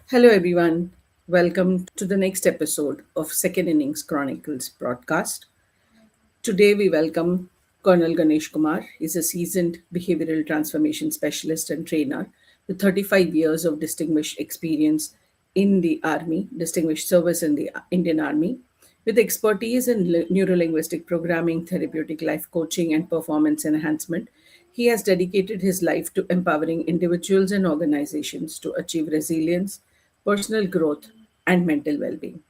Hello, everyone. Welcome to the next episode of Second Innings Chronicles broadcast. Today, we welcome Colonel Ganesh Kumar. He's a seasoned behavioral transformation specialist and trainer with 35 years of distinguished experience in the Army, distinguished service in the Indian Army, with expertise in neurolinguistic programming, therapeutic life coaching, and performance enhancement. He has dedicated his life to empowering individuals and organizations to achieve resilience, personal growth, and mental well being.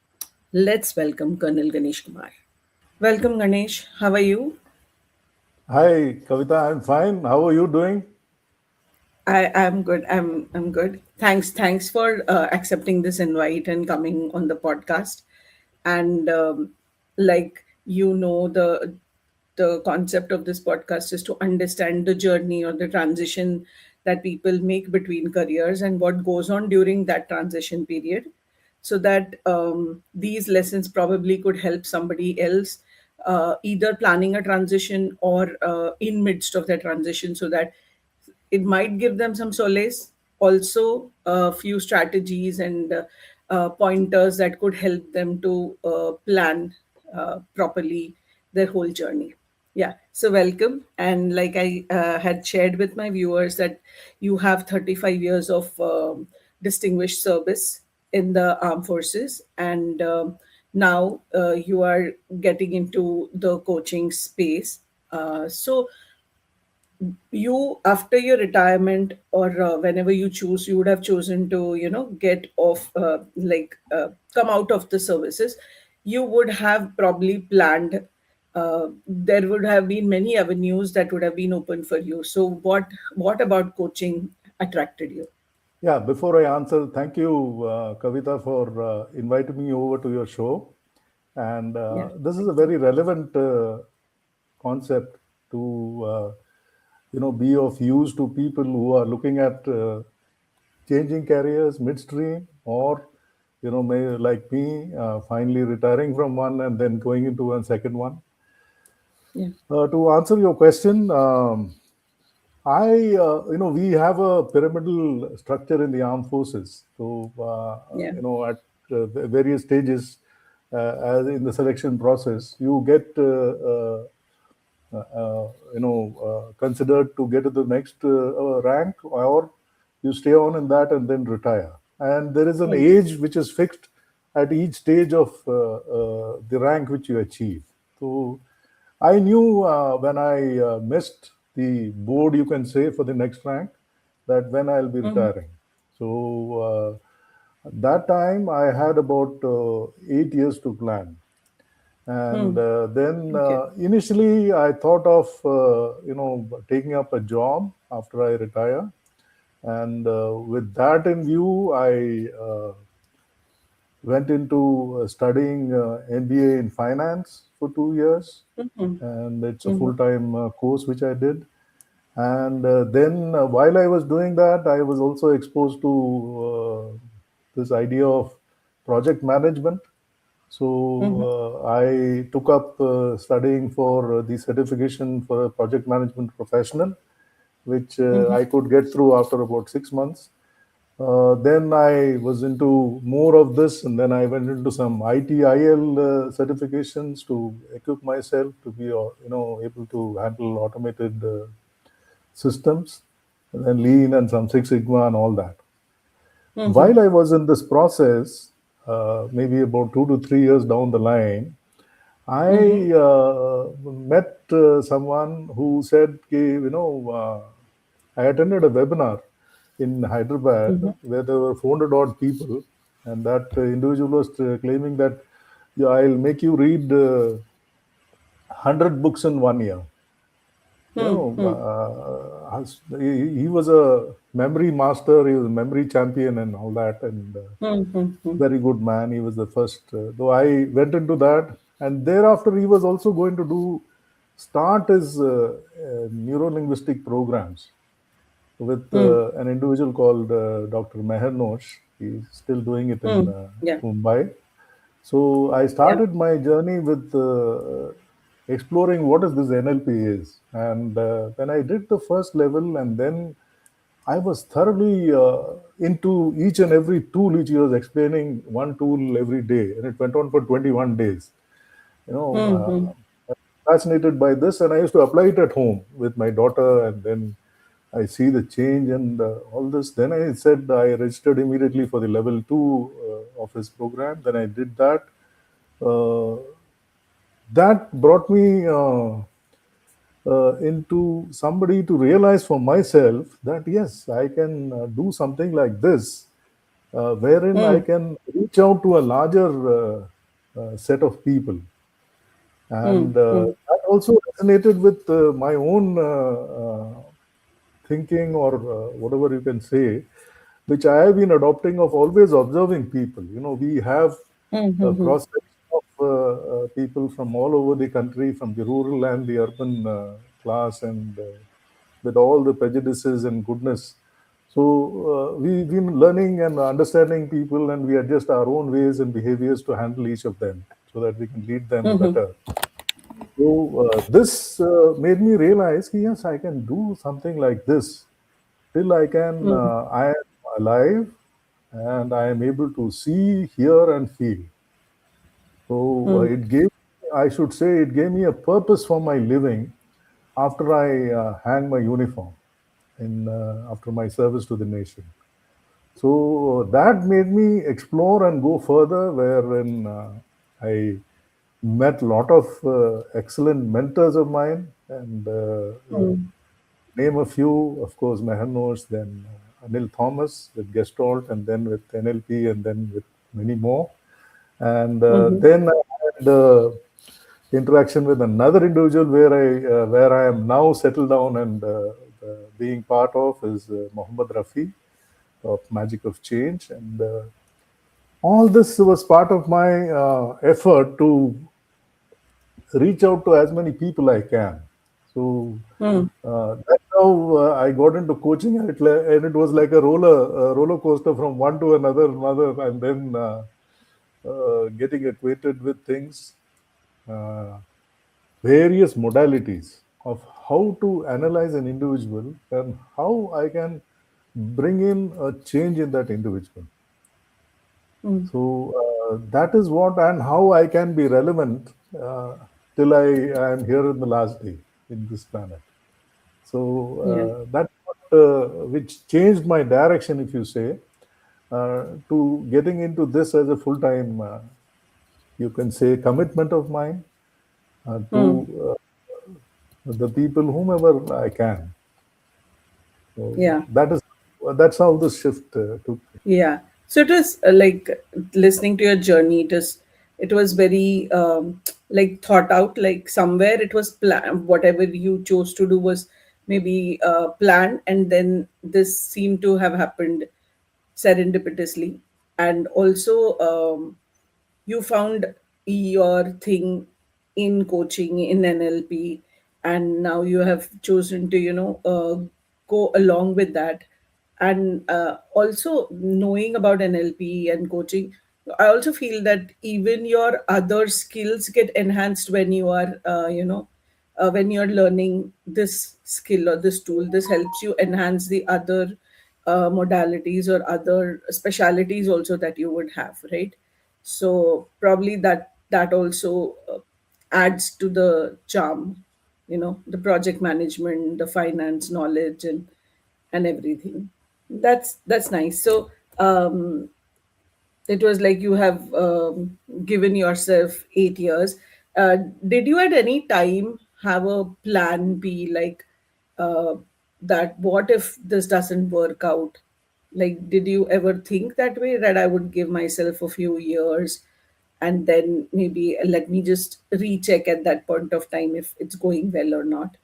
Let's welcome Colonel Ganesh Kumar. Welcome, Ganesh. How are you? Hi, Kavita. I'm fine. How are you doing? I'm good. I'm good. Thanks for accepting this invite and coming on the podcast. And like the concept of this podcast is to understand the journey or the transition that people make between careers and what goes on during that transition period, so that these lessons probably could help somebody else either planning a transition or in midst of that transition, so that it might give them some solace, also a few strategies and pointers that could help them to plan properly their whole journey. Yeah, so welcome. And like I had shared with my viewers, that you have 35 years of distinguished service in the armed forces, and now you are getting into the coaching space. So you, after your retirement, or whenever you choose, you would have chosen to get off, come out of the services, you would have probably planned, there would have been many avenues that would have been open for you. So what about coaching attracted you? Yeah, before I answer, thank you, Kavita, for inviting me over to your show. And Yeah, this is thank a you. very relevant concept to, be of use to people who are looking at changing careers midstream, or, may like me, finally retiring from one and then going into a second one. Yeah. To answer your question, we have a pyramidal structure in the armed forces. So, Yeah. at various stages, as in the selection process, you get, considered to get to the next rank, or you stay on in that and then retire. And there is an Hmm. age which is fixed at each stage of the rank which you achieve. So, I knew when I missed the board, you can say, for the next rank, that when I'll be Hmm. retiring. So that time I had about 8 years to plan. And Hmm. then Okay. initially I thought of, taking up a job after I retire. And with that in view, I went into studying MBA in finance for 2 years, Hmm. and it's a Hmm. full-time course which I did. And then while I was doing that, I was also exposed to this idea of project management. So Hmm. I took up studying for the certification for a project management professional, which Hmm. I could get through after about 6 months. Then I was into more of this, and then I went into some ITIL certifications to equip myself to be, able to handle automated systems, and then Lean and some Six Sigma and all that. Hmm. While I was in this process, maybe about 2 to 3 years down the line, Hmm. I met someone who said, I attended a webinar in Hyderabad Hmm. where there were 400 odd people, and that individual was claiming that, yeah, I'll make you read 100 books in 1 year. Hmm. Hmm. He was a memory master, he was a memory champion and all that, and Hmm. Hmm. Hmm. very good man. He was the first, though I went into that, and thereafter he was also going to start his neuro-linguistic programs with Hmm. an individual called Dr. Meher Nosh. He's still doing it in Hmm. Yeah. Mumbai. So I Yeah. started my journey with exploring what is this NLP is, and when I did the first level, and then I was thoroughly into each and every tool which he was explaining, one tool every day, and it went on for 21 days. You know, Mm-hmm. fascinated by this, and I used to apply it at home with my daughter, and then I see the change and all this. Then I said I registered immediately for the level two of his program. Then I did that. Uh, that brought me into somebody to realize for myself that yes, I can do something like this, wherein I Mm, can reach out to a larger set of people. mm, And mm, that also resonated with my own thinking, or whatever you can say, which I have been adopting, of always observing people. You know, we have a mm-hmm. cross section of people from all over the country, from the rural and the urban class, and with all the prejudices and goodness. So we've been learning and understanding people, and we adjust our own ways and behaviors to handle each of them so that we can lead them Mm-hmm. better. So this made me realize, yes, I can do something like this till Mm, I am alive and I am able to see, hear, and feel. So mm, it gave, I should say, it gave me a purpose for my living after I hang my uniform in after my service to the nation. So that made me explore and go further, wherein I met a lot of excellent mentors of mine, and mm, name a few, of course, Mehanos, then Anil Thomas with Gestalt, and then with NLP, and then with many more. And mm-hmm. then I had interaction with another individual where I am now settled down and being part of is Mohammed Rafi of Magic of Change, and all this was part of my effort to reach out to as many people I can. So Mm, that's how I got into coaching, and it was like a roller coaster from one to another, and then getting acquainted with things, uh, various modalities of how to analyze an individual and how I can bring in a change in that individual. mm, So that is what and how I can be relevant till I am here in the last day in this planet. So yeah. that's what which changed my direction, if you say, to getting into this as a full time, you can say, commitment of mine Mm, to the people whomever I can. So yeah. that's how this shift took. Yeah. So it was like listening to your journey. It was very like thought out. Like somewhere it was plan. Whatever you chose to do was maybe planned, and then this seemed to have happened serendipitously. And also, you found your thing in coaching in NLP, and now you have chosen to go along with that. And also knowing about NLP and coaching, I also feel that even your other skills get enhanced when you are when you're learning this skill or this tool. This helps you enhance the other modalities or other specialities also that you would have, right? So probably that also adds to the charm, the project management, the finance knowledge, and everything. That's nice. So it was like you have given yourself 8 years. Did you at any time have a plan B, like uh, that what if this doesn't work out? Like, did you ever think that way, that I would give myself a few years and then maybe let me just recheck at that point of time if it's going well or not?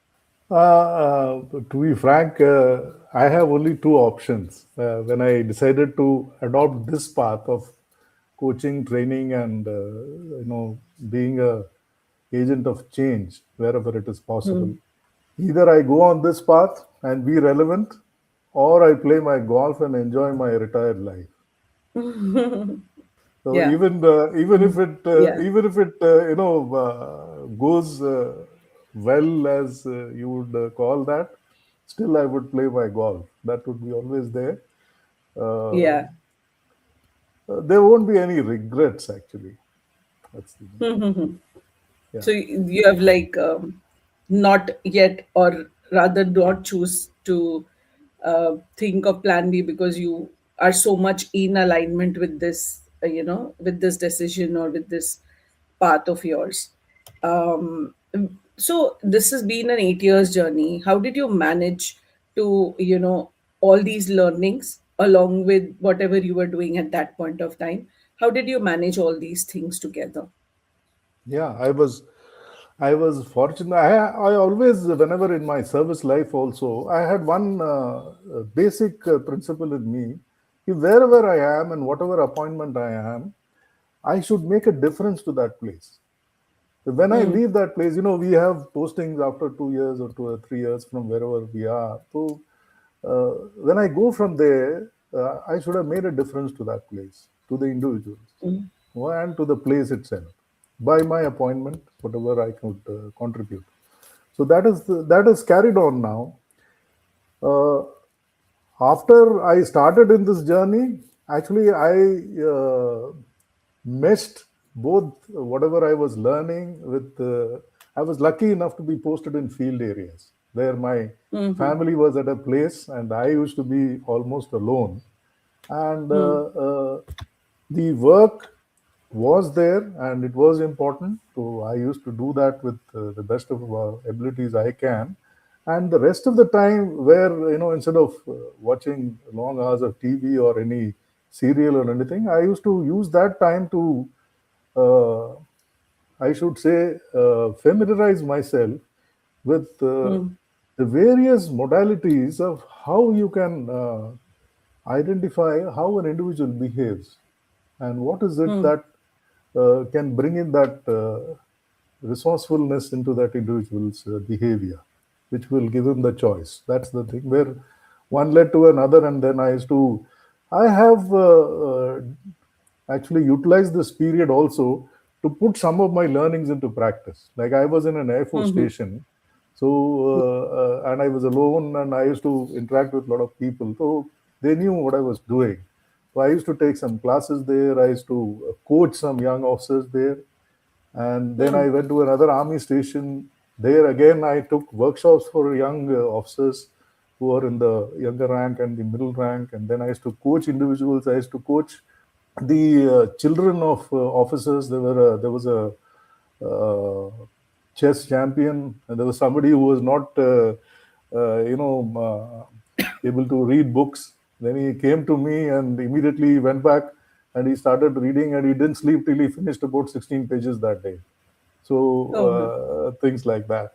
To be frank, I have only two options. When I decided to adopt this path of coaching, training, and being a agent of change wherever it is possible, either I go on this path and be relevant, or I play my golf and enjoy my retired life. So Yeah. Yeah. even if it goes well, as you would call that, still I would play my golf. That would be always there. uh, Yeah. there won't be any regrets actually. That's the yeah. So you have like not yet, or rather, not choose to think of Plan B because you are so much in alignment with this, with this decision or with this path of yours. Um, so this has been an 8 years journey. How did you manage to, all these learnings along with whatever you were doing at that point of time? How did you manage all these things together? Yeah, I was fortunate. I always, whenever in my service life also, I had one basic principle in me. If wherever I am and whatever appointment I am, I should make a difference to that place. When I Mm, leave that place, we have postings after 2 years or 2 or 3 years from wherever we are. So when I go from there, I should have made a difference to that place, to the individuals, and to the place itself by my appointment, whatever I could contribute. So that is carried on now. Uh, After I started in this journey, actually I meshed both whatever I was learning with. I was lucky enough to be posted in field areas where my family was at a place, and I used to be almost alone. And the work was there, and it was important. So I used to do that with the best of abilities I can. And the rest of the time, where instead of watching long hours of TV or any serial or anything, I used to use that time to, uh, I should say, familiarize myself with the various modalities of how you can identify how an individual behaves and what is it that can bring in that resourcefulness into that individual's behavior, which will give him the choice. That's the thing where one led to another, and then I have actually utilized this period also to put some of my learnings into practice. Like I was in an Air Force station, so and I was alone, and I used to interact with a lot of people, so they knew what I was doing. So I used to take some classes there. I used to coach some young officers there, and then I went to another army station. There again, I took workshops for young officers who are in the younger rank and the middle rank. And then I used to coach individuals. I used to coach the children of officers. There was a uh, chess champion, and there was somebody who was not, able to read books. Then he came to me, and immediately he went back and he started reading, and he didn't sleep till he finished about 16 pages that day. So oh, no. things like that.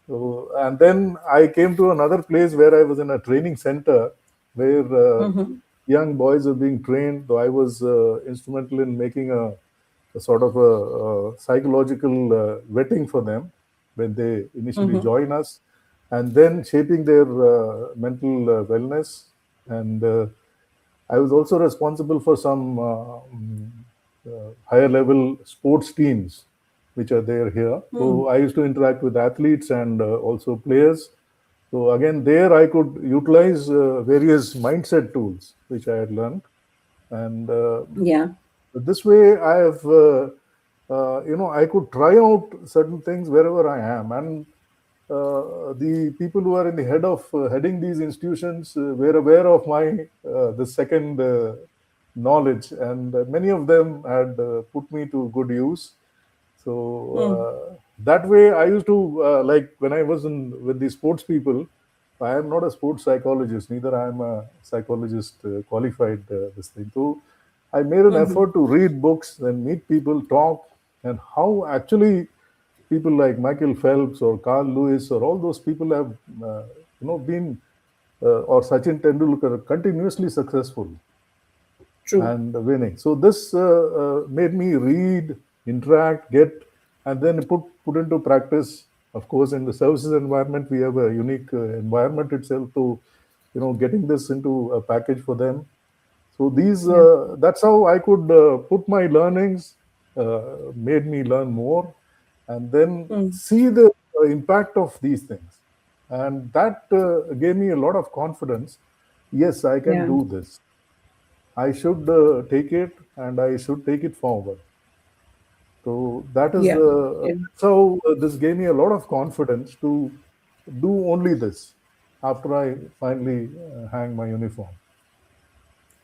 So, and then I came to another place where I was in a training center where young boys were being trained. So I was instrumental in making a sort of a psychological vetting for them when they initially join us, and then shaping their mental wellness. And I was also responsible for some higher level sports teams which are there here. So I used to interact with athletes and also players. So again, there I could utilize various mindset tools which I had learned, and Yeah. this way I have, I could try out certain things wherever I am, and the people who are in the head of heading these institutions were aware of my the second knowledge, and many of them had put me to good use. So that way, I used to like when I was in with the sports people. I am not a sports psychologist, neither I am a psychologist qualified. This thing, so I made an effort to read books and meet people, talk, and how actually people like Michael Phelps or Carl Lewis or all those people have, been or Sachin Tendulkar continuously successful True. and winning. So this made me read, interact, get, and then put into practice. Of course, in the services environment, we have a unique environment itself to, getting this into a package for them. So these Yeah. that's how I could put my learnings, made me learn more, and then see the impact of these things, and that gave me a lot of confidence. Yes, I can Yeah. do this. I should take it and I should take it forward. So that is Yeah. Yeah. so this gave me a lot of confidence to do only this after I finally hang my uniform.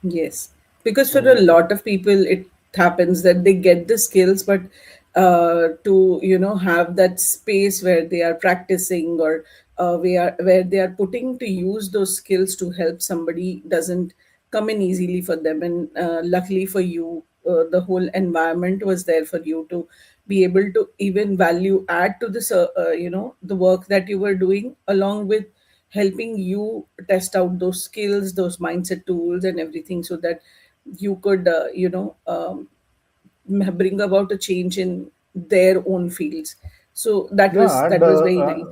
Yes, because for a So lot of people, it happens that they get the skills, but to have that space where they are practicing, or where they are putting to use those skills to help somebody doesn't come in easily for them. And luckily for you, the whole environment was there for you to be able to even value add to this, the work that you were doing, along with helping you test out those skills, those mindset tools, and everything, so that you could, bring about a change in their own fields. So that was yeah, and very nice.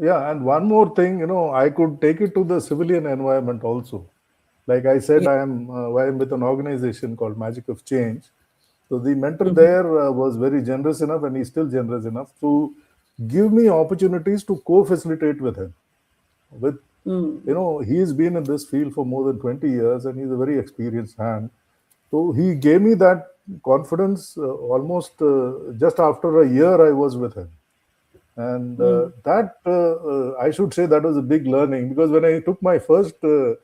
yeah, and one more thing, I could take it to the civilian environment also. Like I said, Yeah. I am with an organization called Magic of Change. So the mentor Mm-hmm. there was very generous enough, and he's still generous enough to give me opportunities to co-facilitate with him. With he's been in this field for more than 20 years, and he's a very experienced hand. So he gave me that confidence almost just after a year I was with him. And that I should say that was a big learning, because when I took my first uh,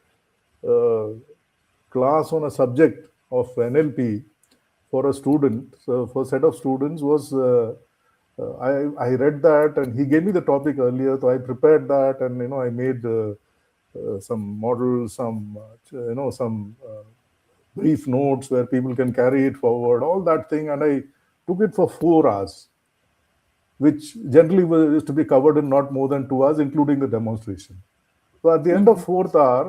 class on a subject of NLP for a student, so for a set of students, was I read that and he gave me the topic earlier, so I prepared that, and I made some models, some some brief notes where people can carry it forward, all that thing, and I took it for 4 hours, which generally was to be covered in not more than 2 hours, including the demonstration. So at the end of fourth hour,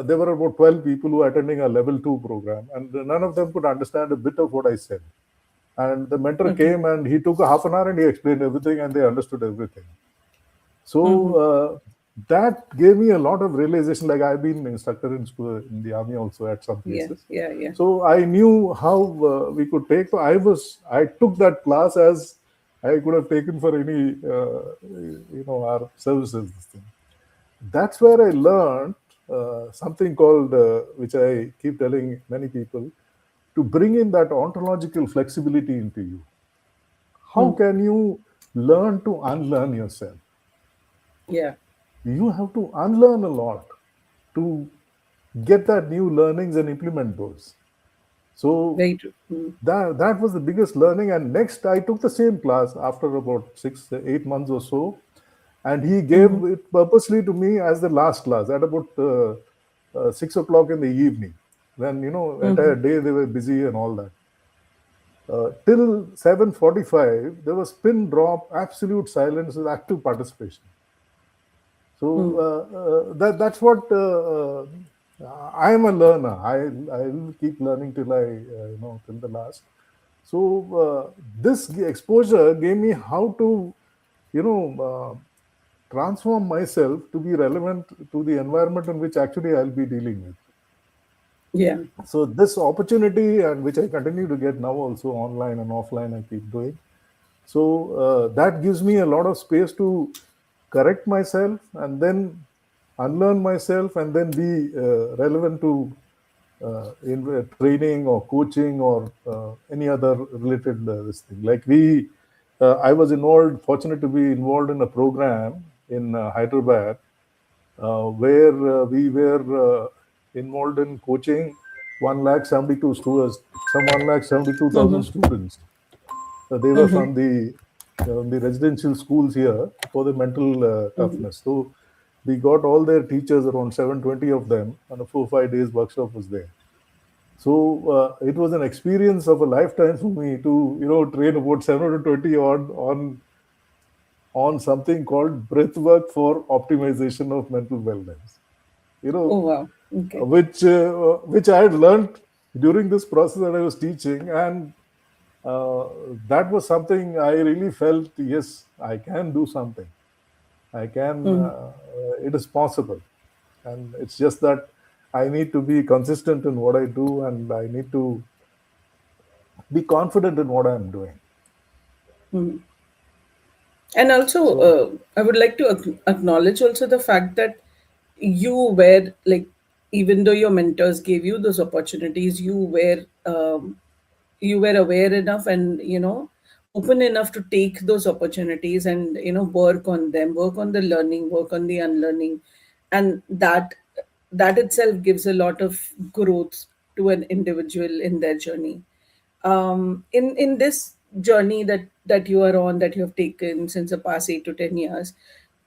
there were about 12 people who were attending a level 2 program, and none of them could understand a bit of what I said. And the mentor Okay. came and he took a half an hour and he explained everything, and they understood everything. So that gave me a lot of realization. Like I've been instructor in school, in the army also at some Yeah. places. Yeah. Yeah. So I knew how we could take. So I took that class as I could have taken for any, our services. This thing. That's where I learned something called, which I keep telling many people, to bring in that ontological flexibility into you. How can you learn to unlearn yourself? Yeah. You have to unlearn a lot to get that new learnings and implement those. So Very true. that was the biggest learning. And next, I took the same class after about 6, 8 months or so, and he gave it purposely to me as the last class at about 6 o'clock in the evening, when entire day they were busy and all that. Till 7:45, there was pin drop, absolute silence with active participation. So that's what I am a learner. I will keep learning till I till the last. So this exposure gave me how to you know transform myself to be relevant to the environment in which actually I'll be dealing with. Yeah. So this opportunity, and which I continue to get now also online and offline, I keep doing. So that gives me a lot of space to correct myself and then unlearn myself and then be relevant to in training or coaching or any other related this thing. Like I was involved, fortunate to be involved in a program in Hyderabad where we were involved in coaching 172 students, some 172,000 students. They were from the residential schools here for the mental toughness. So we got all their teachers, around 720 of them, and a 4 5 days workshop was there. So it was an experience of a lifetime for me to train about 720 on something called breath work for optimization of mental wellness. You Oh, know, wow. Okay. which I had learned during this process that I was teaching, and uh, that was something I really felt. Yes, I can do something. I can. It is possible, and it's just that I need to be consistent in what I do, and I need to be confident in what I'm doing. And also, So I would like to acknowledge also the fact that you were like even though your mentors gave you those opportunities, you were aware enough and open enough to take those opportunities and work on them, work on the learning, work on the unlearning, and that itself gives a lot of growth to an individual in their journey. In this journey that you are on, that you have taken since the past 8 to 10 years,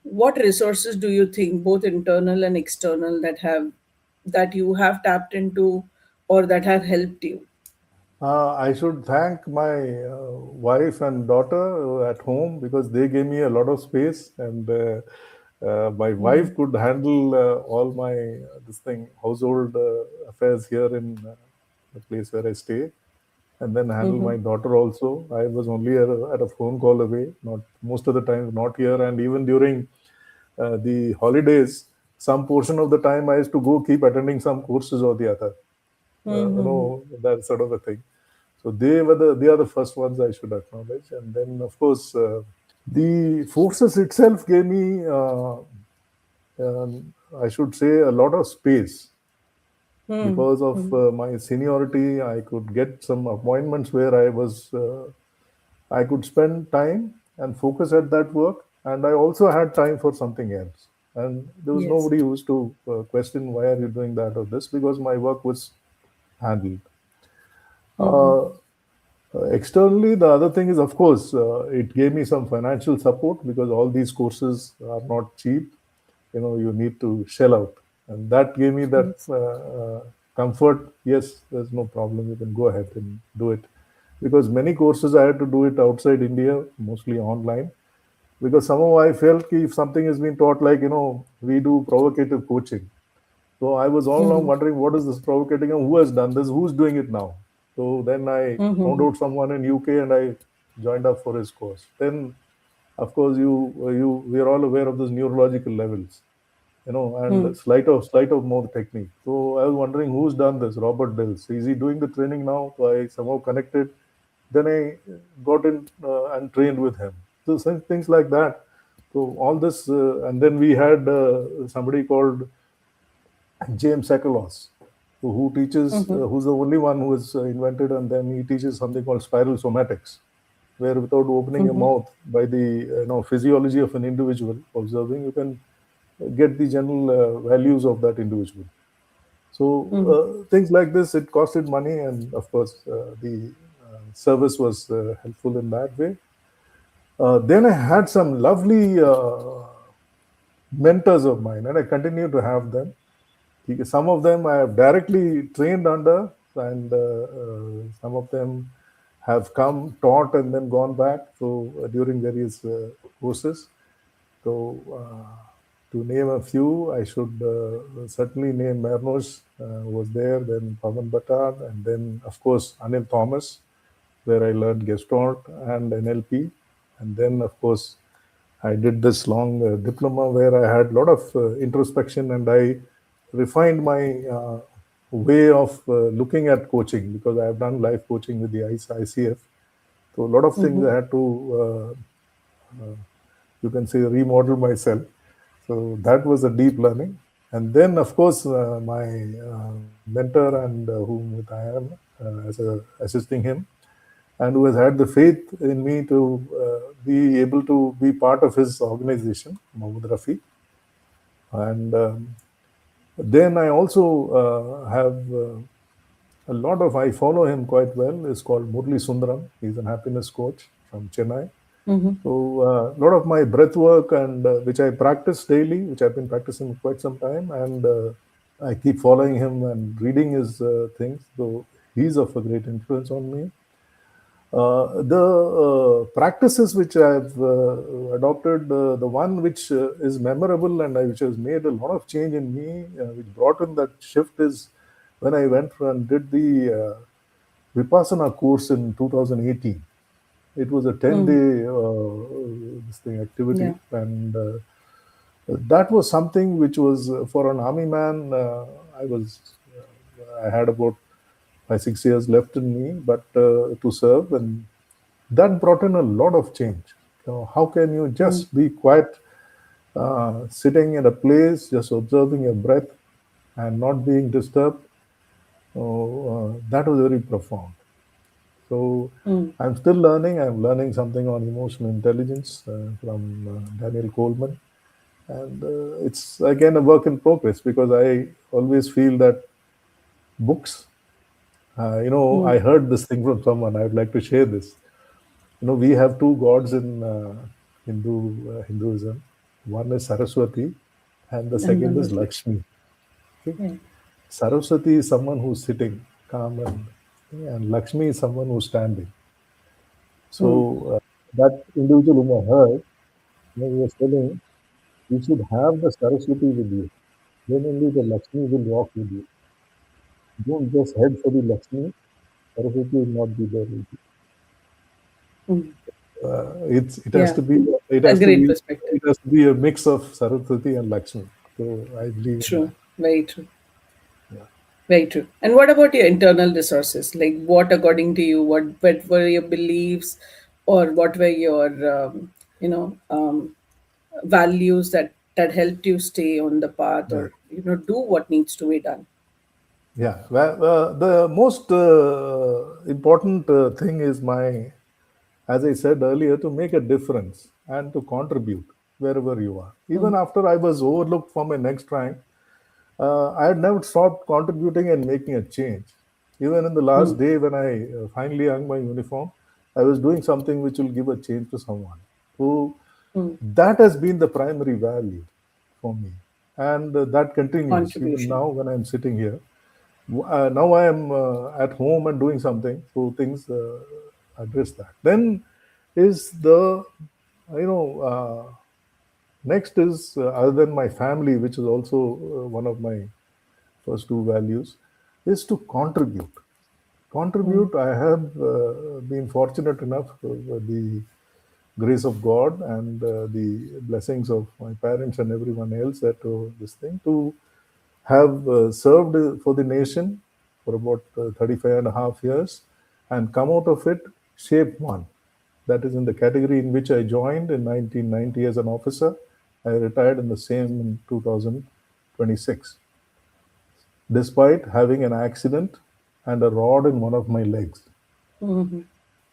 what resources do you think, both internal and external, that you have tapped into or that have helped you? I should thank my wife and daughter at home because they gave me a lot of space, and my wife could handle all my this thing household affairs here in the place where I stay, and then handle my daughter also. I was only at a phone call away, not most of the time, not here, and even during the holidays, some portion of the time I used to go keep attending some courses or the other, that sort of a thing. So they are the first ones I should acknowledge, and then of course the forces itself gave me, I should say, a lot of space because of my seniority. I could get some appointments where I could spend time and focus at that work, and I also had time for something else. And there was Yes. nobody who used to question why are you doing that or this because my work was handled. Uh, Externally, the other thing is, of course, it gave me some financial support because all these courses are not cheap. You need to shell out, and that gave me that Yes. comfort. Yes, there's no problem. You can go ahead and do it, because many courses I had to do it outside India, mostly online. Because somehow I felt if something is being taught, like we do provocative coaching, so I was all along wondering what is this provocating and who has done this, who's doing it now. So then I found out someone in UK and I joined up for his course. Then, of course, we are all aware of those neurological levels, and slight of more technique. So I was wondering who's done this. Robert Dills, is he doing the training now? So I somehow connected. Then I got in and trained with him. So things like that. So all this, and then we had somebody called James Sakalos, who teaches, who's the only one who has invented, and then he teaches something called spiral somatics, where without opening your mouth, by the physiology of an individual observing, you can get the general values of that individual. So things like this, it costed money, and of course, the service was helpful in that way. Then I had some lovely mentors of mine, and I continue to have them. Some of them I have directly trained under, and some of them have come, taught, and then gone back. So during various courses. So to name a few, I should certainly name Mernos, who was there, then Pavan Bhattad, and then of course Anil Thomas, where I learned Gestalt and NLP, and then of course I did this long diploma where I had a lot of introspection, and I refined my way of looking at coaching because I have done life coaching with the ICF. So a lot of things I had to, you can say, remodel myself. So that was a deep learning. And then, of course, my mentor and whom I am assisting him, and who has had the faith in me to be able to be part of his organization, Mohammed Rafi. And then I also have a lot of, I follow him quite well. It's called Murli Sundaram. He's an happiness coach from Chennai. So a lot of my breath work, and which I practice daily, which I've been practicing for quite some time, and I keep following him and reading his things. So he's of a great influence on me. The practices which I've adopted, the one which is memorable and which has made a lot of change in me, which brought in that shift, is when I went and did the Vipassana course in 2018. It was a 10-day this thing activity, Yeah. and that was something which was for an army man. I had about 5-6 years left in me, but to serve, and that brought in a lot of change. How can you just be quiet, sitting in a place, just observing your breath, and not being disturbed. That was very profound. So Mm. I'm still learning. I'm learning something on emotional intelligence from Daniel Coleman. And it's again a work in progress because I always feel that books, I Mm. heard this thing from someone. I'd like to share this. We have two gods in Hinduism. One is Saraswati, and the And second one is was like, Lakshmi. Okay, yeah. Saraswati is someone who's sitting calm, and Lakshmi is someone who's standing. Mm. So that individual whom I heard, he was telling you should have the Saraswati with you. Then only the Lakshmi will walk with you. Don't just head for the Lakshmi. Saraswati will not be there with you. Mm. It has Yeah. to be it A has to great be perspective. it has to be a mix of Saraswati and Lakshmi. So I believe in True. that. Very true. Yeah. Very true. And what about your internal resources? Like, what, according to you, what were your beliefs, or what were your, values that helped you stay on the path, Right. or do what needs to be done? Yeah. Well, the most important thing is as I said earlier, to make a difference and to contribute wherever you are. Even Mm. after I was overlooked for my next rank, I had never stopped contributing and making a change. Even in the last Mm. day when I finally hung my uniform, I was doing something which will give a change to someone. So Mm. that has been the primary value for me. And that continues even Contribution. now when I'm sitting here. Now I am at home and doing something, so things address that. Then is you know, next is other than my family, which is also one of my first two values, is to contribute. Mm. Contribute. I have been fortunate enough with the grace of God and the blessings of my parents and everyone else that this thing to have served for the nation for about 35 and a half years and come out of it shape one. That is in the category in which I joined in 1990 as an officer. I retired in the same in 2026, despite having an accident and a rod in one of my legs. Hmm.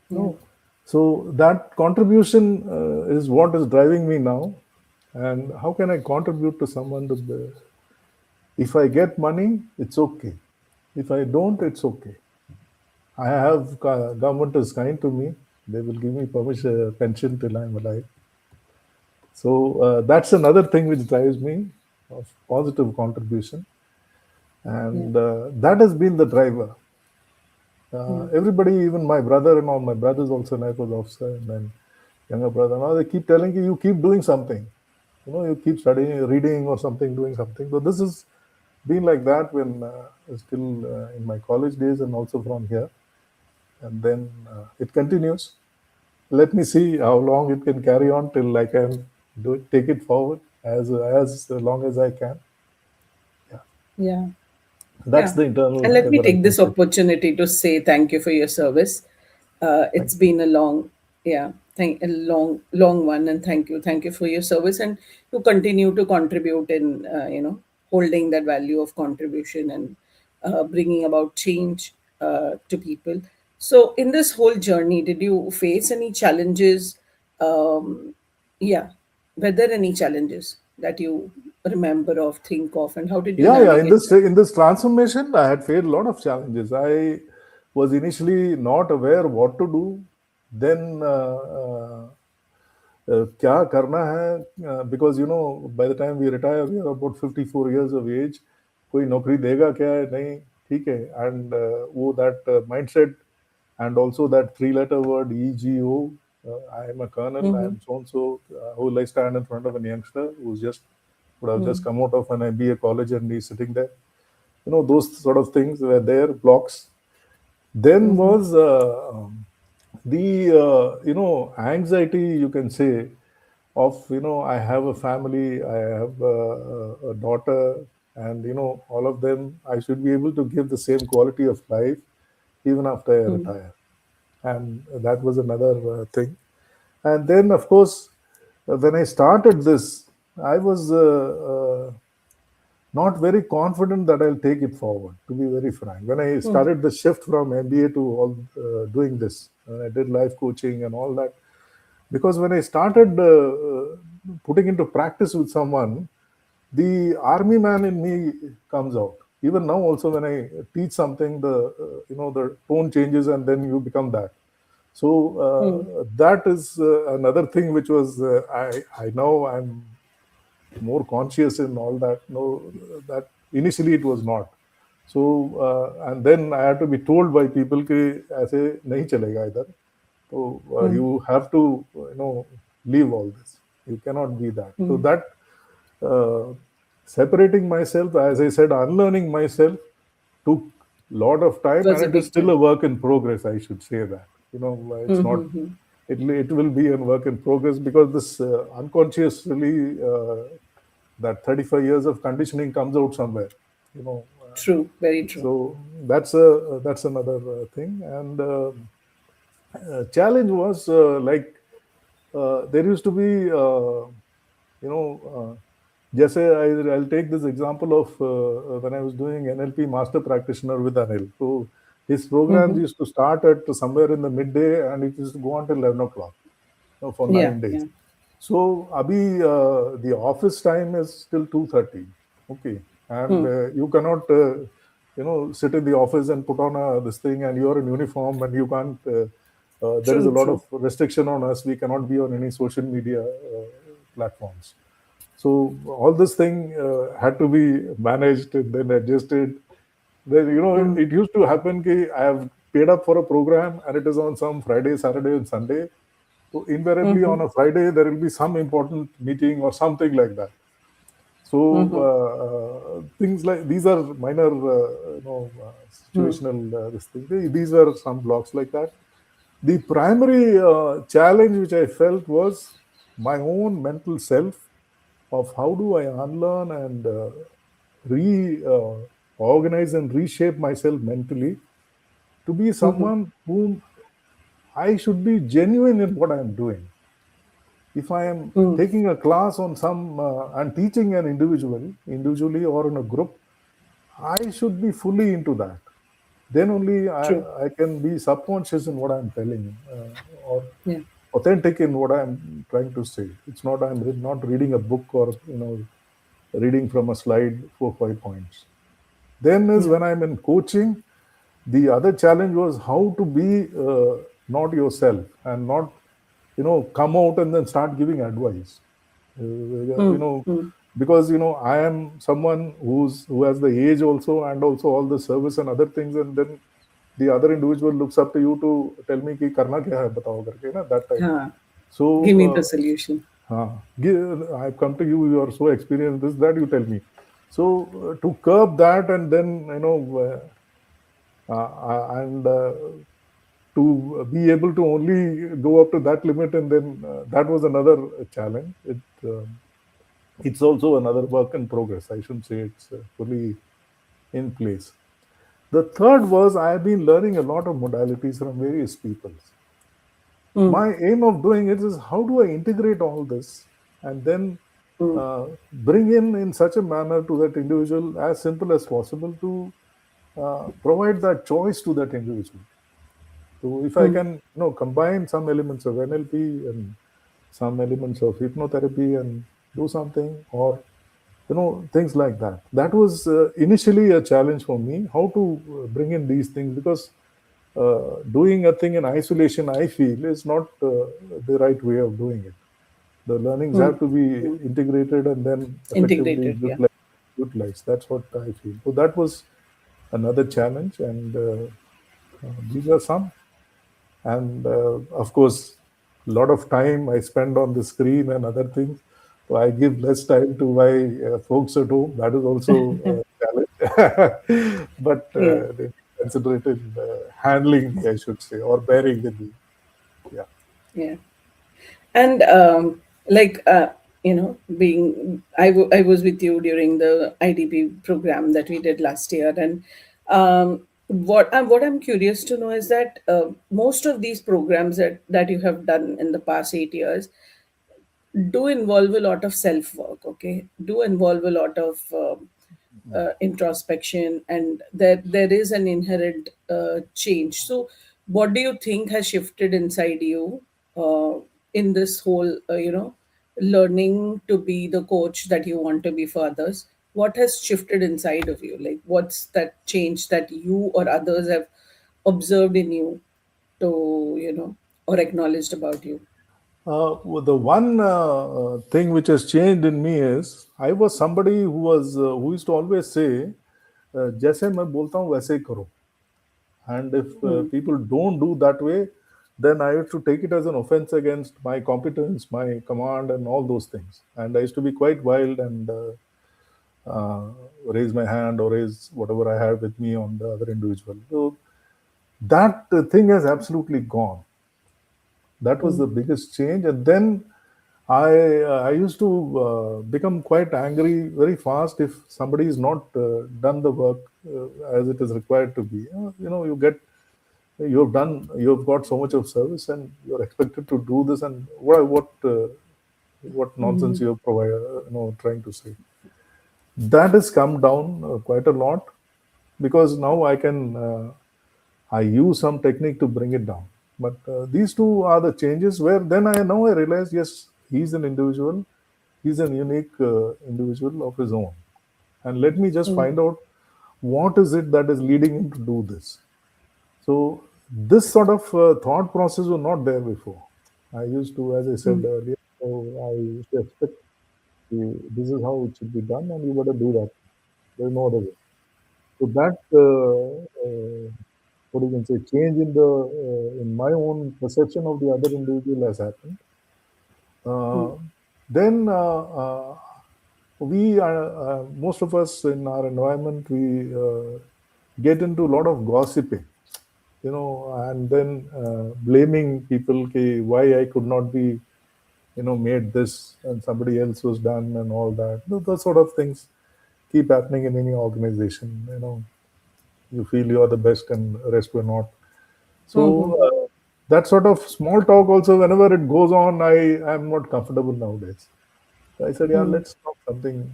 Yeah. No. So that contribution is what is driving me now. And how can I contribute to someone? If I get money, it's okay. If I don't, it's okay. I have government is kind to me. They will give me permission, pension till I'm alive. So that's another thing which drives me of positive contribution, Yeah. and that has been the driver. Mm. Everybody, even my brother and all, my brother's also an Air Force officer, and then younger brother. Now they keep telling you keep doing something. You keep studying, reading, or something, doing something. So this has been like that when still in my college days and also from here, and then it continues. Let me see how long it can carry on till I can take it forward as long as I can. Yeah, Yeah. that's Yeah. the internal And let me driver, I take can this say. opportunity to say thank you for your service. Thank It's you. been a long, yeah, a long one, and thank you for your service, and to continue to contribute in, holding that value of contribution, and bringing about change to people. So, in this whole journey, did you face any challenges? Um, yeah, were there any challenges that you remember of, think of, and how did you Yeah. In navigate this them? in this transformation, I had faced a lot of challenges. I was initially not aware what to do. Then क्या करना है, because by the time we retire we are about 54 years of age. कोई नौकरी देगा क्या है नहीं, ठीक है, and वो that mindset, and also that three letter word EGO. I am a colonel, I Mm-hmm. am so and so. Who will I stand in front of a youngster who's just would have just come out of an MBA college and he's sitting there? Those sort of things were there, blocks. Then Mm-hmm. was the anxiety, you can say, of I have a family, I have a daughter, and all of them. I should be able to give the same quality of life even after I Mm-hmm. retire, and that was another thing. And then, of course, when I started this, I was not very confident that I'll take it forward, to be very frank. When I Hmm. started the shift from MBA to all doing this, I did life coaching and all that. Because when I started putting into practice with someone, the army man in me comes out. Even now, also when I teach something, the the tone changes, and then you become that. So Hmm. that is another thing which was I know I'm more conscious in all that. No, that initially it was not. So and then I had to be told by people कि ऐसे नहीं चलेगा इधर. So Hmm. you have to leave all this. You cannot be that. So Hmm. that uh, separating myself, as I said, unlearning myself took lot of time, Was and a it is big still a challenge. work in progress. I should say that. It's Hmm. not. Hmm. Hmm. It will be a work in progress because this unconsciously that 35 years of conditioning comes out somewhere. You know. True. Very true. So that's another thing, and challenge was there used to be you know जैसे I'll take this example of when I was doing NLP master practitioner with Anil. So his programs Hmm. used to start at somewhere in the midday, and it used to go on till 11 o'clock, for Yeah. 9 days. Yeah. So abhi the office time is till 2:30. Okay, and Hmm. you cannot sit in the office and put on this thing, and you're in uniform, and you can't. There is a True. lot True. of restriction on us. We cannot be on any social media platforms. So all this thing had to be managed and then adjusted. Then Hmm. it used to happen कि I have paid up for a program and it is on some Friday, Saturday, and Sunday. So invariably Hmm. on a Friday there will be some important meeting or something like that. So Hmm. things like these are minor, Hmm. situational this thing. These are some blocks like that. The primary challenge which I felt was my own mental self of how do I unlearn and re organize and reshape myself mentally to be Hmm. someone whom I should be genuine in what I am doing. If I am Hmm. taking a class on some and teaching an individually or in a group, I should be fully into that. Then only True. I can be subconscious in what I'm telling or Yeah. authentic in what I'm trying to say. It's not not reading a book or reading from a slide 4 5 points. Then is Yeah. when I'm in coaching. The other challenge was how to be not yourself and not come out and then start giving advice. Hmm. Hmm. Because I am someone who has the age also and also all the service and other things, and then the other individual looks up to you to tell me कि करना क्या है बताओ करके ना that type. Huh. So Give me the solution. I've come to you. You are so experienced. This that you tell me. So to curb that and then and to be able to only go up to that limit, and then that was another challenge. It's also another work in progress. I shouldn't say it's fully in place. The third was I have been learning a lot of modalities from various peoples. Hmm. My aim of doing it is how do I integrate all this and then Hmm. bring in such a manner to that individual as simple as possible to provide that choice to that individual. So if I Hmm. can combine some elements of NLP and some elements of hypnotherapy and do something, or things like that. That was initially a challenge for me, how to bring in these things, because doing a thing in isolation, I feel, is not the right way of doing it. The learnings Hmm. have to be Hmm. integrated and then effectively Integrated. Yeah. utilized. That's what I feel. So that was another challenge, and these are some. And of course, a lot of time I spend on the screen and other things. So I give less time to my folks at home. That is also a challenge. But Yeah. they be considerate in handling me, I should say, or bearing with me. Yeah. Yeah. And like being I was with you during the IDP program that we did last year, and what I'm curious to know is that most of these programs that you have done in the past 8 years do involve a lot of self work. Okay, do involve a lot of introspection, and there is an inherent change. So what do you think has shifted inside you uh, in this whole learning to be the coach that you want to be for others? What has shifted inside of you? Like, what's that change that you or others have observed in you to or acknowledged about you? Well, the one thing which has changed in me is I was somebody who used to always say, "जैसे मैं बोलता हूँ वैसे ही करो." And if people don't do that way, then I used to take it as an offense against my competence, my command, and all those things. And I used to be quite wild and uh, raise my hand or raise whatever I had with me on the other individual. So that thing has absolutely gone. That was the biggest change. And then I used to become quite angry very fast if somebody is not done the work as it is required to be. You get you've got so much of service and you're expected to do this, and what nonsense you're trying to say. That has come down quite a lot, because now I use some technique to bring it down. But these two are the changes where then I realize, yes, he's an individual, he's an unique individual of his own, and let me just find out what is it that is leading him to do this. So this sort of thought process was not there before. I used to, as I said earlier, so I used to expect this is how it should be done, and you better do that. There's no other way. So that what you can say, change in my own perception of the other individual has happened. Uh, then we are most of us in our environment, we get into a lot of gossiping, and then blaming people, okay, why I could not be, made this and somebody else was done and all that. Those sort of things keep happening in any organization. You feel you are the best and the rest were not. So that sort of small talk also, whenever it goes on, I am not comfortable nowadays. So I said, yeah, let's talk something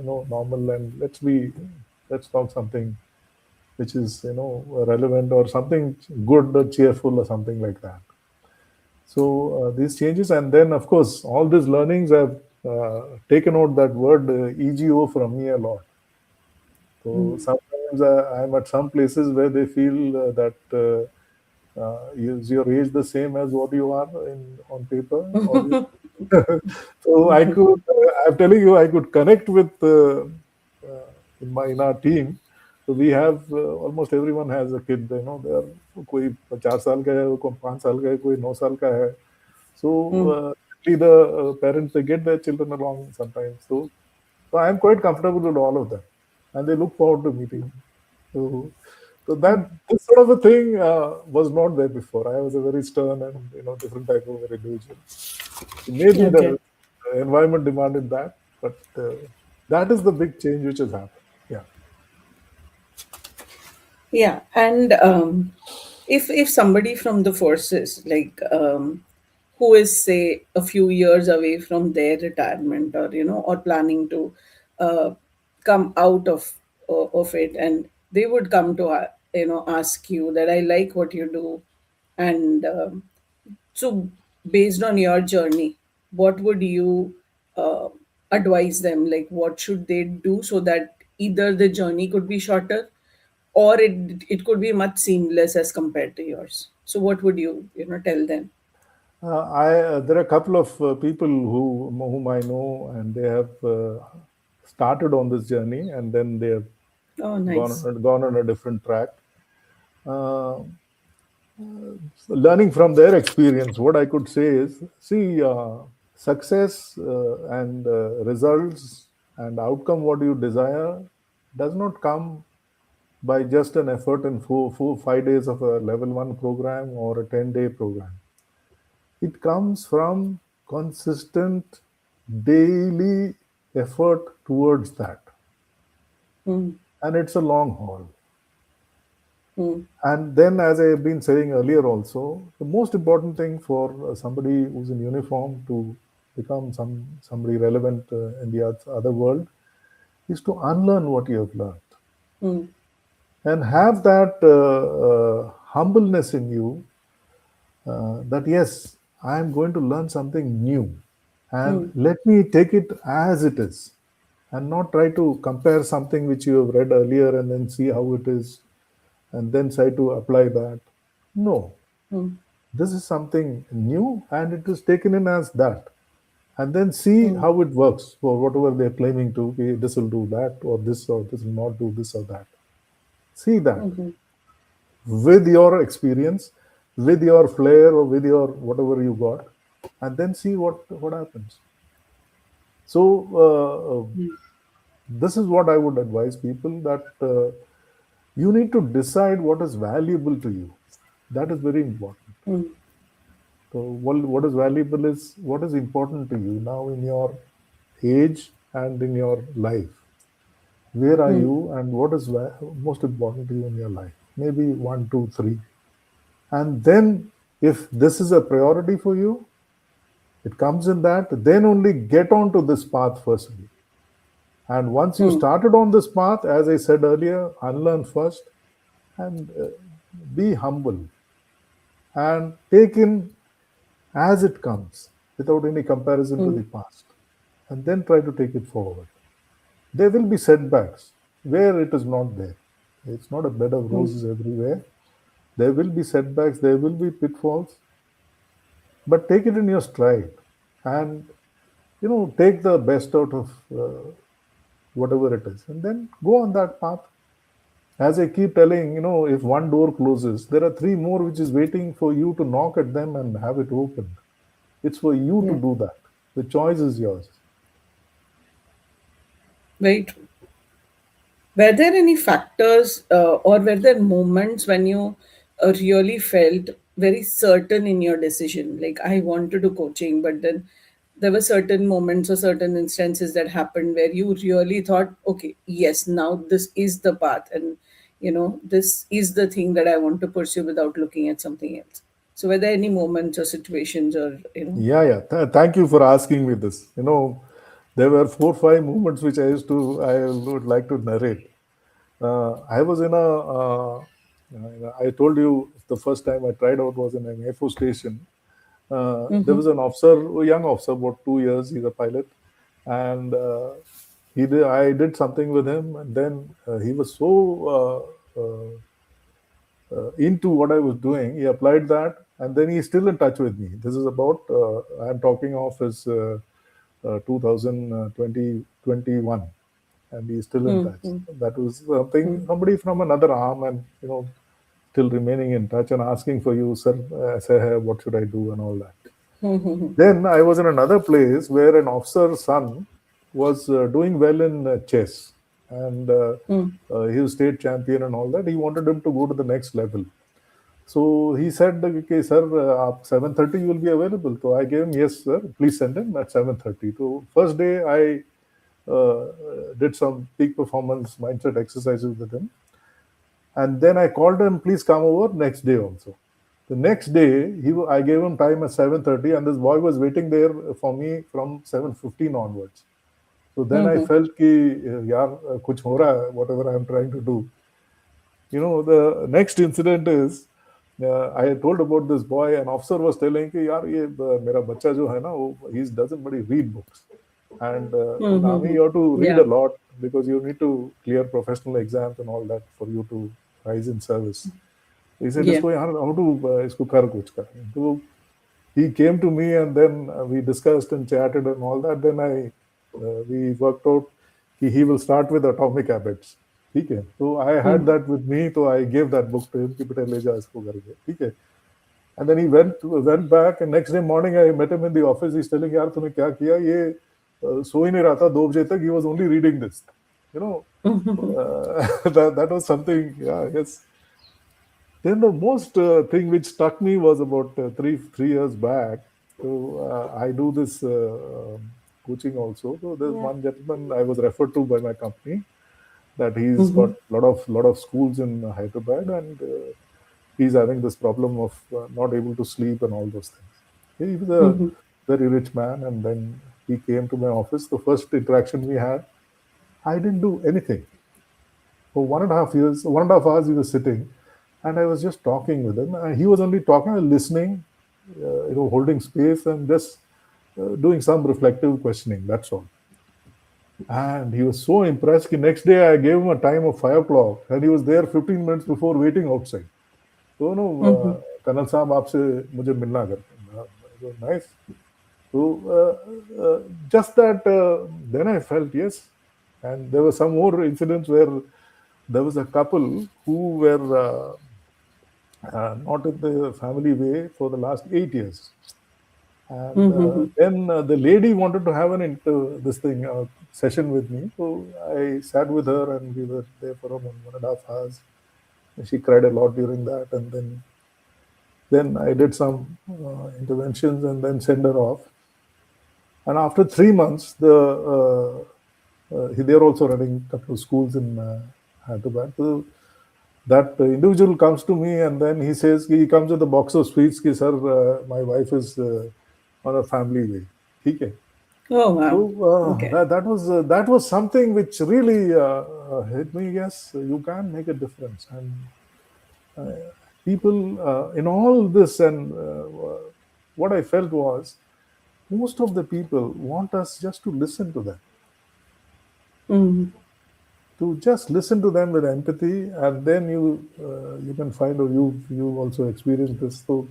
normal, and let's talk something which is relevant, or something good or cheerful or something like that. So these changes, and then of course all these learnings have taken out that word ego from me a lot. So sometimes I'm at some places where they feel that is your age the same as what you are on paper, or so I'm telling you, I could connect with in our team. So we have almost everyone has a kid. They are कोई 50 साल का है, कोई 5 साल का है, कोई 9 साल का है. So the parents, they get their children along sometimes. So I am quite comfortable with all of them, and they look forward to meeting me. So that this sort of a thing was not there before. I was a very stern and different type of individual. Maybe Okay. the environment demanded that, but that is the big change which has happened. Yeah. Yeah, and if somebody from the forces, like who is say a few years away from their retirement, or or planning to uh, come out of it, and they would come to ask you that, I like what you do, and so based on your journey, what would you uh, advise them? Like, what should they do so that either the journey could be shorter, or it could be much seamless as compared to yours? So what would you tell them? There are a couple of people whom I know, and they have started on this journey, and then they have Oh, nice. gone on a different track. Uh, Learning from their experience, what I could say is, see, success and results and outcome what you desire does not come by just an effort in 5 days of a level 1 program or a 10-day program. It comes from consistent daily effort towards that, Hmm. and it's a long haul. Hmm. And then, as I have been saying earlier also, the most important thing for somebody who's in uniform to become somebody relevant in the other world is to unlearn what you have learned mm, and have that humbleness in you, that yes, I am going to learn something new, and mm, let me take it as it is and not try to compare something which you have read earlier and then see how it is and then try to apply that. No, mm, this is something new and it is taken in as that. And then see mm, how it works for whatever they're claiming to be. This will do that, or this will not do this or that. See that mhm, with your experience, with your flair, or with your whatever you got, and then see what happens. So mm, this is what I would advise people, that you need to decide what is valuable to you. That is very important. mm, So what is valuable is what is important to you now in your age and in your life. Where are mm, you and what is most important to you in your life? Maybe one, two, three. And then if this is a priority for you, it comes in that, then only get onto this path firstly. And once you mm, started on this path, as I said earlier, unlearn first and be humble and take in as it comes without any comparison to mm, the past, and then try to take it forward. There will be setbacks where it is not there. It's not a bed of mm, roses everywhere. There will be setbacks, there will be pitfalls, but take it in your stride and take the best out of whatever it is, and then go on that path. As I keep telling, if one door closes, there are three more which is waiting for you to knock at them and have it opened. It's for you to yeah. do that. The choice is yours. Very true. Were there any factors or were there moments when you really felt very certain in your decision? Like, I want to do coaching, but then there were certain moments or certain instances that happened where you really thought, okay, yes, now this is the path, and this is the thing that I want to pursue without looking at something else. So, were there any moments or situations or? Yeah, yeah. Thank you for asking me this. There were 4, 5 moments which I would like to narrate. I was in I told you the first time I tried out was in an Air Force station. There Mm-hmm, was an officer, a young officer, about 2 years. He's a pilot, and I did something with him, and then he was so into what I was doing. He applied that, and then he's still in touch with me. This is about I'm talking of his 2020 and he's still in touch. mm-hmm, That was somebody from another arm, and still remaining in touch and asking for you, sir. Say, hey, what should I do, and all that. mm-hmm, Then I was in another place where an officer's son was doing well in chess, and he was state champion and all that. He wanted him to go to the next level. So he said, okay, sir, 7:30 you will be available. So I gave him, yes, sir, please send him at 7:30. So first day I did some peak performance mindset exercises with him. And then I called him, please come over next day also. The next day, I gave him time at 7:30, and this boy was waiting there for me from 7:15 onwards. So then I mm-hmm, felt कि यार कुछ हो रहा है, whatever I am trying to do. The next incident is I told about this boy. An officer was telling कि यार ये मेरा बच्चा जो है ना वो he doesn't really read books, and in army mm-hmm. you have to read Yeah, a lot because you need to clear professional exams and all that for you to rise in service. He said yeah. इसको यार how to इसको कर कुछ कर. So he came to me, and then we discussed and chatted and all that. Then we worked out he will start with atomic habits. ठीक है, तो I had Mm, that with me, so I gave that book to him कि बेटा ले जा इसको करके, ठीक है. And then he went back, and next day morning I met him in the office. He's telling, यार तूने क्या किया, ये सो ही नहीं रहा था 2 बजे तक. He was only reading this, you know. That was something. Yeah, yes. Then the most thing which struck me was about three years back. So I do this coaching also. So there's yeah. one gentleman I was referred to by my company, that he's got Mm-hmm, lot of schools in Hyderabad, and he's having this problem of not able to sleep and all those things. He was a mm-hmm, very rich man, and then he came to my office. The first interaction we had, I didn't do anything. For 1.5 years, 1.5 hours, he was sitting, and I was just talking with him. And he was only talking and listening, holding space and just doing some reflective questioning. That's all. And he was so impressed. Next day, I gave him a time of 5 o'clock, and he was there 15 minutes before waiting outside. So, no, Mm-hmm. Kanal Saab, aapse mujhe milna kar. It was nice. So, just that, then I felt yes. And there were some more incidents where there was a couple who were not in the family way for the last 8 years. And Mm-hmm. then the lady wanted to have an this thing session with me. So I sat with her, and we were there for around 1.5 hours. She cried a lot during that, and then I did some interventions and then send her off. And after 3 months, they're also running a couple of schools in Hyderabad. So that individual comes to me, and then he says, he comes with a box of sweets, ki, sir, my wife is on a family way. Okay. Oh, So wow. Okay. that was something which really hit me. Yes, you can make a difference, and people in all this, and what I felt was most of the people want us just to listen to them, Mm-hmm. to just listen to them with empathy, and then you can find, or you also experienced this. So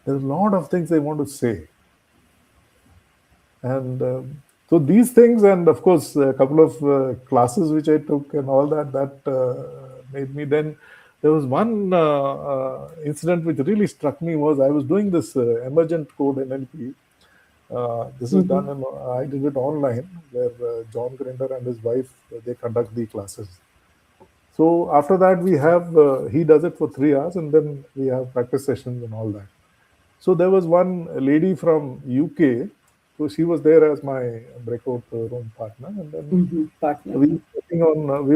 there's a lot of things they want to say, and so these things, and of course a couple of classes which I took and all that made me. Then there was one incident which really struck me. Was I was doing this emergent code NLP. This is Mm-hmm. done in, I did it online, where John Grinder and his wife, they conduct the classes. So after that, we have he does it for 3 hours, and then we have practice sessions and all that. So there was one lady from UK, so she was there as my breakout room partner, and then Mm-hmm. Partner. we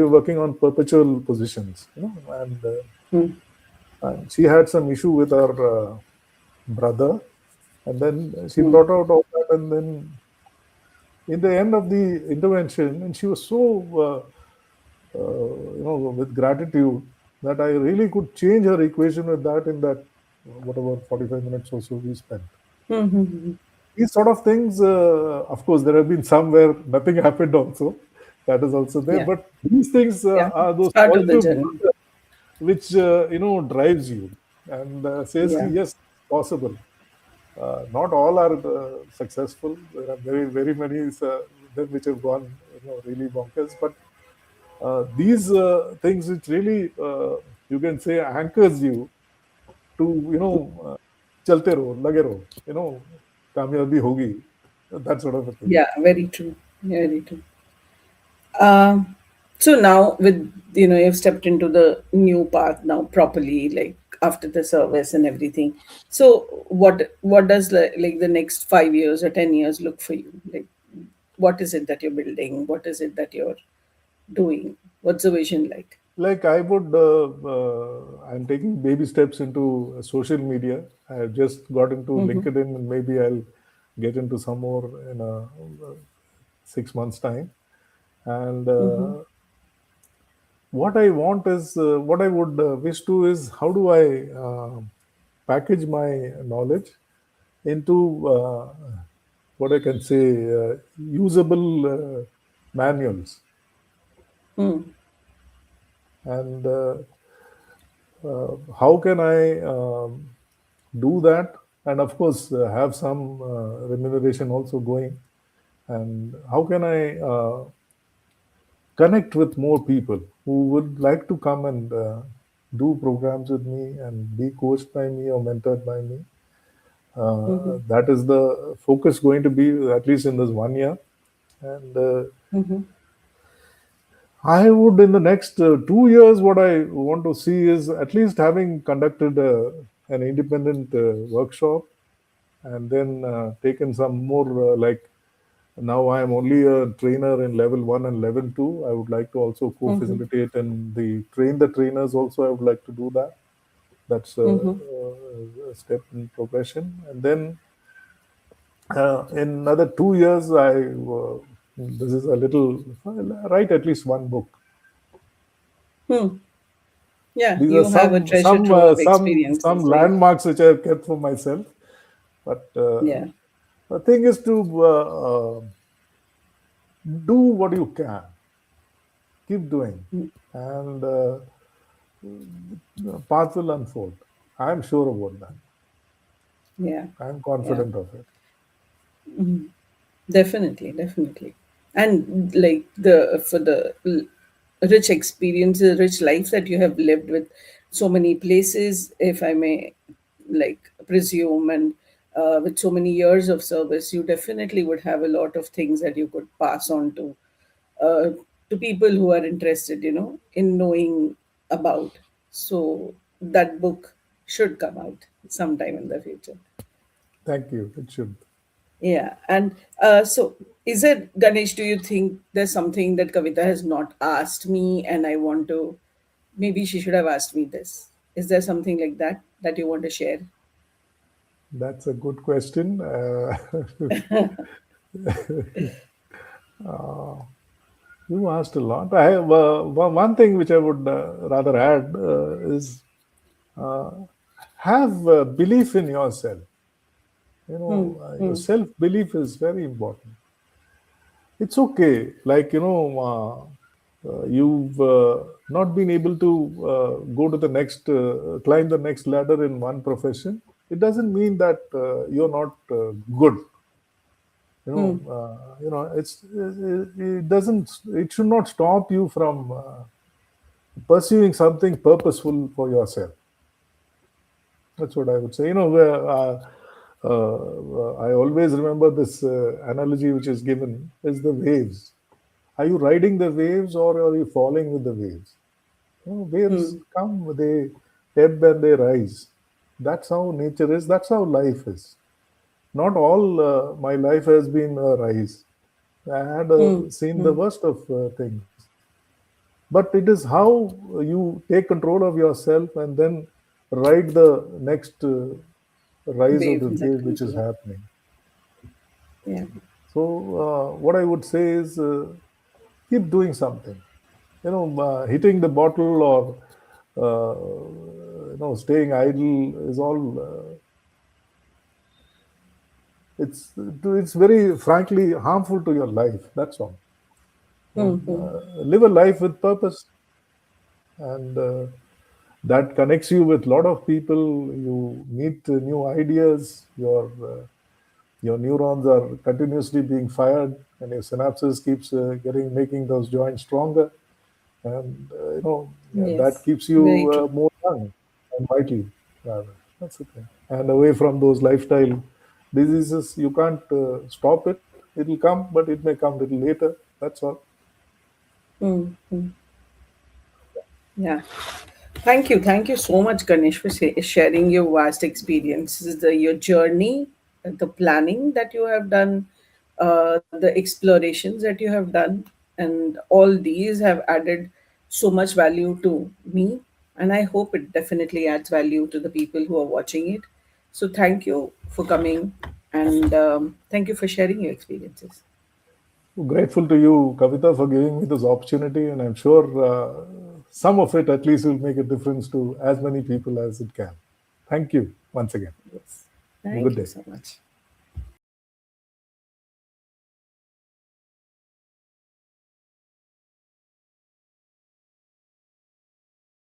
were working on perpetual positions, and she had some issue with her brother, and then she Mm-hmm. brought out all that, and then in the end of the intervention, and she was so with gratitude, that I really could change her equation with that, in that whatever 45 minutes or so we spent. Mm-hmm. These sort of things, of course, there have been some where nothing happened also. That is also there. Yeah. But these things Yeah. are It's those part of the positive journey. markers which, drives you, and says, Yeah. yes, possible. Not all are successful. There are very, very many them which have gone, really bonkers. But these things which really, you can say, anchors you to, chalte raho, lage raho, कामयाबी होगी, that sort of a thing. Yeah. Very true. Very true. Um, so now with you've stepped into the new path now properly, like after the service and everything. So what does like the next 5 years or 10 years look for you? Like what is it that you're building? What is it that you're doing? What's the vision like? Like I'm taking baby steps into social media. I've just got into Mm-hmm. LinkedIn, and maybe I'll get into some more in a 6 months' time. And Mm-hmm. what I want is, what I would wish to is, how do I package my knowledge into what I can say, usable manuals, Mm-hmm. and how can I do that, and of course have some remuneration also going, and how can I connect with more people who would like to come and do programs with me and be coached by me or mentored by me. Mm-hmm. That is the focus going to be, at least in this 1 year. And Mm-hmm. I would, in the next 2 years, what I want to see is at least having conducted an independent workshop, and then taken some more, like, now I am only a trainer in level 1 and level 2. I would like to also Mm-hmm. co-facilitate and train the trainers also. I would like to do that. That's Mm-hmm. a step in progression. And then in another 2 years, I This is a little, write at least one book. Hmm. Yeah, These are you have a treasure trove of some experiences, right? landmarks which I have kept for myself. But Yeah. the thing is to do what you can, keep doing, Mm. and path will unfold. I am sure about that. Yeah. I am Yeah. confident of it. Definitely, definitely. And like the for the rich experiences, rich life that you have lived with so many places, if I may like presume, and with so many years of service, you definitely would have a lot of things that you could pass on uh, to people who are interested, in knowing about. So that book should come out sometime in the future. Thank you. It should. Yeah. And so, is it, Ganesh, do you think there's something that Kavita has not asked me and I want to, maybe she should have asked me this? Is there something like that you want to share? That's a good question. You asked a lot. I have one thing which I would rather add is uh, have belief in yourself. Hmm. Your Hmm. self belief is very important. It's okay. Like, you've not been able to go to the next, climb the next ladder in one profession. It doesn't mean that you're not good. Hmm. It doesn't, it should not stop you from pursuing something purposeful for yourself. That's what I would say. I always remember this analogy which is given is the waves. Are you riding the waves or are you falling with the waves? Waves Hmm. come, they ebb and they rise. That's how nature is. That's how life is. Not all my life has been a rise. I had Hmm. seen the Hmm. worst of things. But it is how you take control of yourself and then ride the next rise of the Wave that wave which comes is along. happening. Yeah. So, what I would say is keep doing something. Hitting the bottle or staying idle is all. It's very frankly harmful to your life. That's all. Hmm. Hmm. Live a life with purpose, and that connects you with a lot of people. You meet new ideas. Your neurons are continuously being fired, and your synapses keeps getting making those joints stronger, and yeah, that Yes. keeps Very you true. more young and vital. Rather, that's the thing. And away from those lifestyle diseases, you can't stop it. It'll come, but it may come a little later. That's all. Hmm. Hmm. Yeah. Thank you. Thank you so much, Ganesh, for sharing your vast experiences, your journey, the planning that you have done, the explorations that you have done. And all these have added so much value to me. And I hope it definitely adds value to the people who are watching it. So thank you for coming and thank you for sharing your experiences. Grateful to you, Kavita, for giving me this opportunity, and I'm sure some of it at least will make a difference to as many people as it can. Thank you once again. Yes. Have a good Thank you day. so much.